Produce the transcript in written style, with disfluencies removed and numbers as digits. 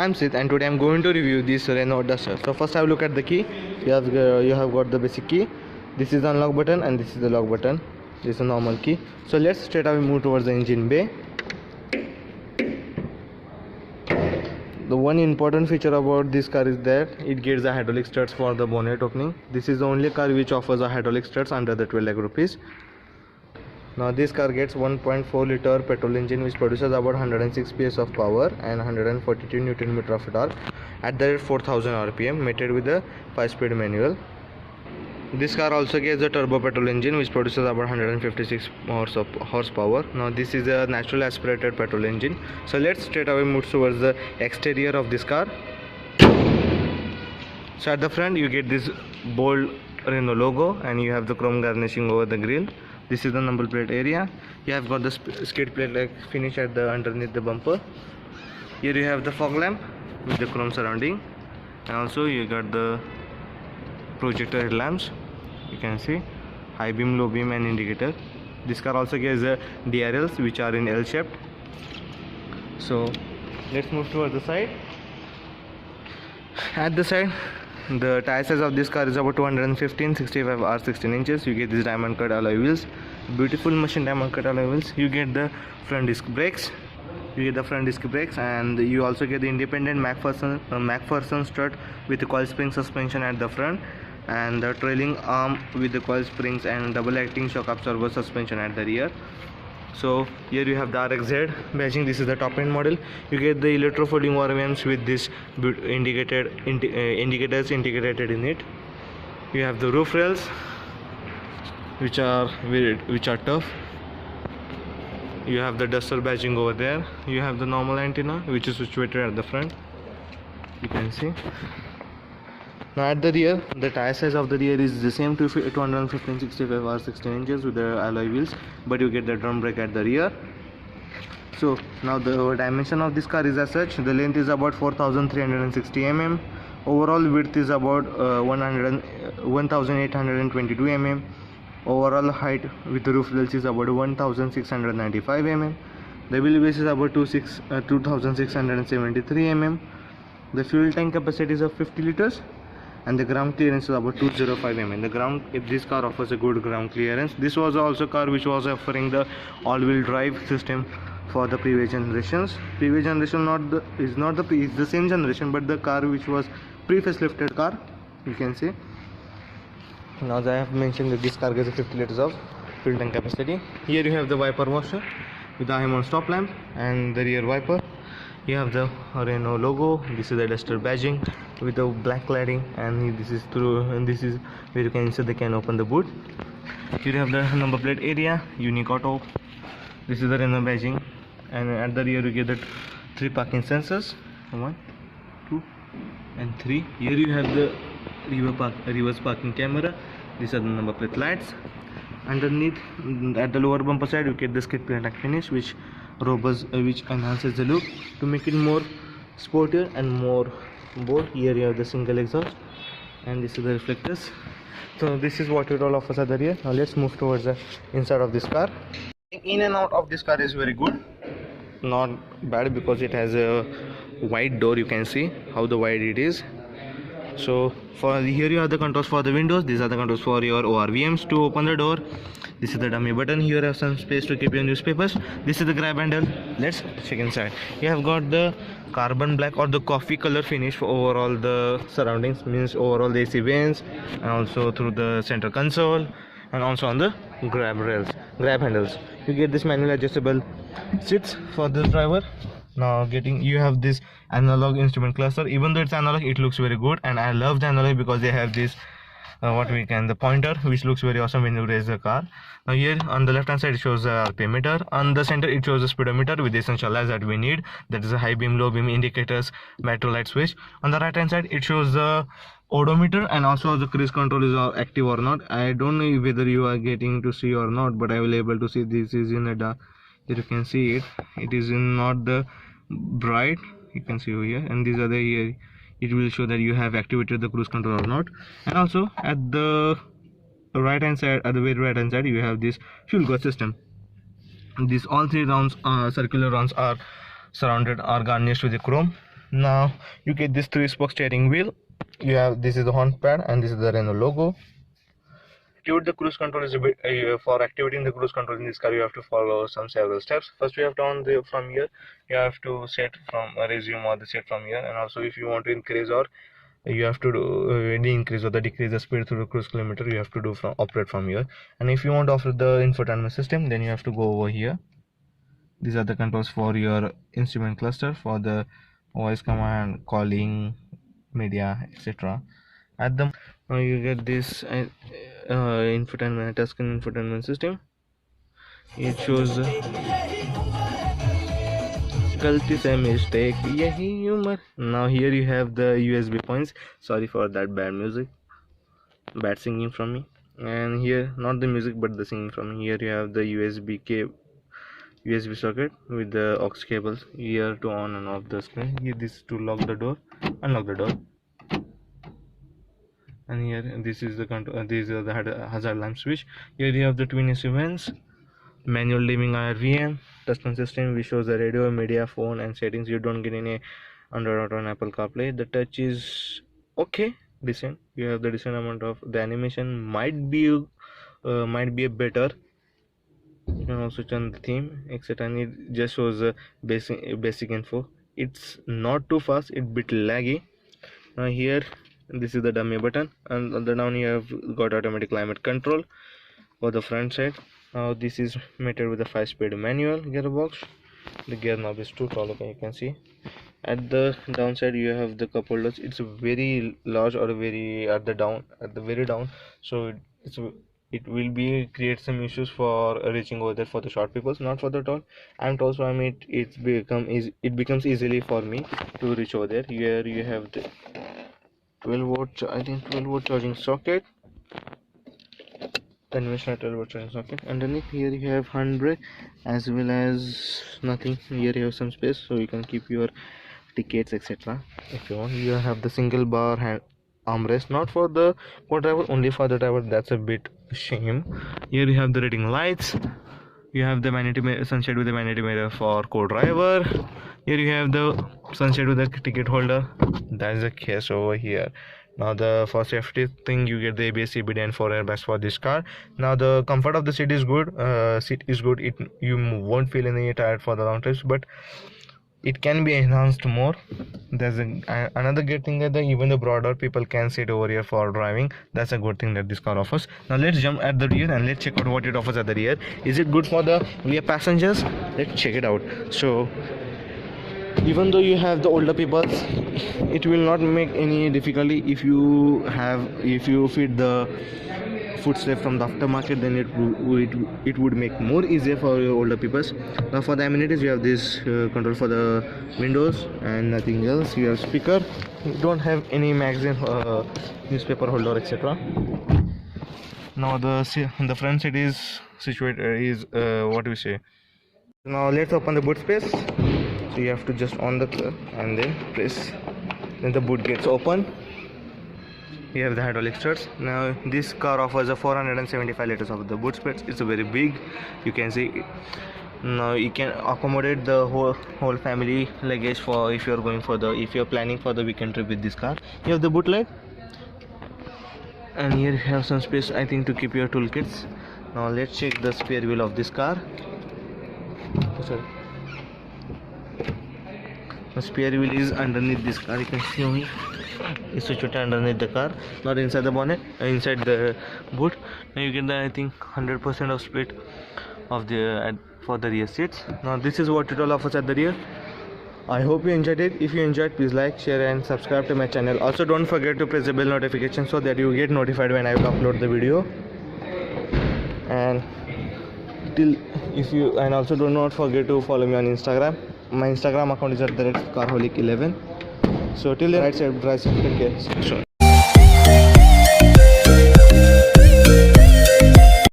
I'm Sid, and today I'm going to review this Renault Duster. So first have a look at the key. You have got the basic key. This is the unlock button and this is the lock button. This is a normal key. So let's straight away move towards the engine bay. The one important feature about this car is that it gets the hydraulic struts for the bonnet opening. This is the only car which offers a hydraulic struts under the 12 lakh rupees. Now this car gets 1.4 liter petrol engine which produces about 106 PS of power and 142 Newton meter of torque at the rate 4000 RPM, mated with a 5-speed manual. This car also gets a turbo petrol engine which produces about 156 horsepower. Now this is a natural aspirated petrol engine. So let's straight away move towards the exterior of this car. So at the front you get this bold Renault logo and you have the chrome garnishing over the grille. This is the number plate area. You have got the skid plate like finish at the underneath the bumper. Here you have the fog lamp with the chrome surrounding, and also you got the projector headlamps. You can see high beam, low beam and indicator. This car also gets the DRLs which are in L shaped. So let's move towards the side. At the side, the tire size of this car is about 215 65 r 16 inches. You get these diamond cut alloy wheels, beautiful machine diamond cut alloy wheels. You get the front disc brakes. And you also get the independent MacPherson strut with the coil spring suspension at the front, and the trailing arm with the coil springs and double acting shock absorber suspension at the rear. So here you have the RXZ badging. This is the top end model. You get the electro folding RVMs with this indicators integrated in it. You have the roof rails which are tough. You have the Duster badging over there. You have the normal antenna which is situated at the front. You can see. Now at the rear, the tire size of the rear is the same, 215 65 r 16 inches with the alloy wheels, but you get the drum brake at the rear. So now the dimension of this car is as such. The length is about 4360 mm. Overall width is about 1822 mm. Overall height with the roof rails is about 1695 mm. The wheelbase is about 2673 mm. The fuel tank capacity is of 50 liters. And the ground clearance is about 205 mm. This car offers a good ground clearance. This was also a car which was offering the all-wheel drive system for the previous generations. Previous generation is the same generation, but the car which was pre-facelifted car, you can see. Now as I have mentioned that this car gets 50 liters of fuel tank capacity. Here you have the wiper washer with the high mount stop lamp and the rear wiper. You have the Renault logo. This is the Duster badging with the black cladding, and this is where you can insert the can open the boot. Here you have the number plate area, Unique Auto. This is the Renault badging, and at the rear you get the 3 parking sensors, 1, 2 and 3. Here you have the reverse parking camera. These are the number plate lights. Underneath, at the lower bumper side, you get the skid plate finish which enhances the look to make it more sportier and more bold. Here you have the single exhaust, and this is the reflectors. So this is what it all offers at the rear. Now let's move towards the inside of this car. In and out of this car is very good, not bad, because it has a wide door. You can see how wide it is. So here you have the controls for the windows. These are the controls for your ORVMs to open the door. This is the dummy button. Here you have some space to keep your newspapers. This is the grab handle. Let's check inside. You have got the carbon black or the coffee color finish for overall the surroundings, means overall the AC vents, and also through the center console, and also on the grab handles. You get this manual adjustable seats for this driver. Now you have this analog instrument cluster. Even though it's analog, it looks very good, and I love the analog because they have this the pointer, which looks very awesome when you raise the car. Now here on the left hand side it shows the RPM meter. On the center it shows the speedometer with the essential lights that we need, that is a high beam, low beam indicators, battery light switch. On the right hand side it shows the odometer, and also the cruise control is active or not. I don't know whether you are getting to see or not, but I will able to see. This is in the dark. Here you can see it is in not the bright. You can see over here, and these are the here. It will show that you have activated the cruise control or not. And also at the right hand side, at the very right hand side, you have this fuel gauge system. These all 3 rounds, circular rounds, are garnished with the chrome. Now you get this 3-spoke steering wheel. You have, this is the horn pad and this is the Renault logo. Activate the cruise control is a bit for activating the cruise control in this car you have to follow several steps. First you have to on the from here, you have to set from resume or the set from here, and also if you want to increase or you have to do increase or the decrease the speed through the cruise kilometer, you have to do from operate from here. And if you want to offer the infotainment system, then you have to go over here. These are the controls for your instrument cluster for the voice command, calling, media, etc. At the you get this infotainment, touchscreen infotainment system. It shows गलती से mistake यही उम्र. Now here you have the USB points. Sorry for that bad singing from me. And here not the music but the singing from me. Here you have the USB socket with the aux cables here to on and off the screen. Here this to lock the door, unlock the door. And here this is the control. These are the hazard lamp switch. Here you have the twin instruments, manual dimming IRVM, touchscreen system which shows the radio, media, phone and settings. You don't get any Android Auto and Apple CarPlay. The touch is okay, decent. You have the decent amount of the animation might be a better. You can also turn the theme, etc. And it just shows the basic info. It's not too fast, it's bit laggy. Now here this is the dummy button, and on the down you have got automatic climate control for the front side. Now this is mated with a 5-speed manual gearbox. The gear knob is too tall, okay, you can see. At the downside you have the cup holders. It's very large or very at the very down, so it will be create some issues for reaching over there for the short people, not for the tall. I'm tall, so I mean it becomes easily for me to reach over there. Here you have the 12 volt charging socket, conventional 12 volt charging socket. Underneath here you have handbrake as well as nothing. Here you have some space so you can keep your tickets, etc. if you want. You have the single bar armrest, not for the co-driver, only for the driver. That's a bit shame. Here you have the reading lights. You have the vanity mirror, sunshade with the vanity mirror for co-driver. Here you have the sunshade with the ticket holder. That's the case over here. Now the for safety thing, you get the ABS, CBD and 4 airbags for this car. Now the comfort of the seat is good. You won't feel any tired for the long trips, but it can be enhanced more. There's another good thing that even the broader people can sit over here for driving. That's a good thing that this car offers. Now let's jump at the rear and let's check out what it offers at the rear. Is it good for the rear passengers? Let's check it out. So even though you have the older people, it will not make any difficulty if you feed the footstep from the aftermarket, then it would make more easier for your older people. Now for the amenities, you have this control for the windows and nothing else. You have speaker. You don't have any magazine, newspaper holder, etc. Now the front seat is situated what do we say. Now let's open the boot space. So you have to just on the club and then press, then the boot gets open. You have the hydraulic struts. Now this car offers a 475 liters of the boot space. It's a very big, you can see. Now you can accommodate the whole family luggage for if you're planning for the weekend trip with this car. You have the boot light, and here you have some space, I think, to keep your toolkits. Now let's check the spare wheel of this car. The spare wheel is underneath this car. You can see me. It's situated underneath the car, not inside the bonnet, inside the boot. Now you get the, I think, 100% of split of the for the rear seats. Now this is what it all offers at the rear. I hope you enjoyed it. If you enjoyed, please like, share and subscribe to my channel. Also don't forget to press the bell notification so that you get notified when I will upload the video. And also do not forget to follow me on Instagram. My Instagram account is @carholic11. So till then, right side, drive safe, take care.